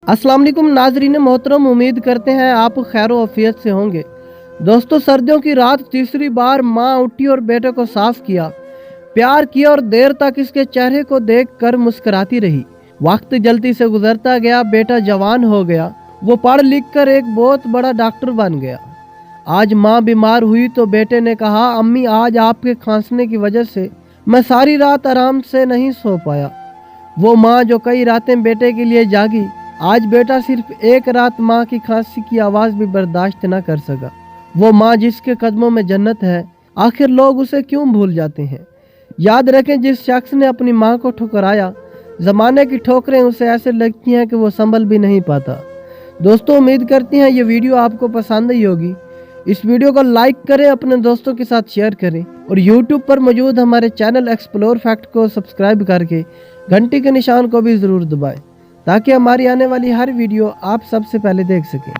अस्सलाम वालेकुम नाजरीन मोहतरम, उम्मीद करते हैं आप खैर आफियत से होंगे। दोस्तों, सर्दियों की रात तीसरी बार माँ उठी और बेटे को साफ किया, प्यार किया और देर तक इसके चेहरे को देखकर मुस्कुराती रही। वक्त जल्दी से गुजरता गया, बेटा जवान हो गया, वो पढ़ लिख कर एक बहुत बड़ा डॉक्टर बन गया। आज माँ बीमार हुई तो बेटे ने कहा, अम्मी आज आपके खांसने की वजह से मैं सारी रात आराम से नहीं सो पाया। वो माँ जो कई रातें बेटे के लिए जागी, आज बेटा सिर्फ एक रात माँ की खांसी की आवाज़ भी बर्दाश्त न कर सका। वो माँ जिसके कदमों में जन्नत है, आखिर लोग उसे क्यों भूल जाते हैं। याद रखें, जिस शख्स ने अपनी माँ को ठुकराया, ज़माने की ठोकरें उसे ऐसे लगती हैं कि वो संभल भी नहीं पाता। दोस्तों, उम्मीद करती हैं ये वीडियो आपको पसंद आई होगी। इस वीडियो को लाइक करें, अपने दोस्तों के साथ शेयर करें और यूट्यूब पर मौजूद हमारे चैनल एक्सप्लोर फैक्ट को सब्सक्राइब करके घंटी के निशान को भी ज़रूर दबाएं, ताकि हमारी आने वाली हर वीडियो आप सबसे पहले देख सकें।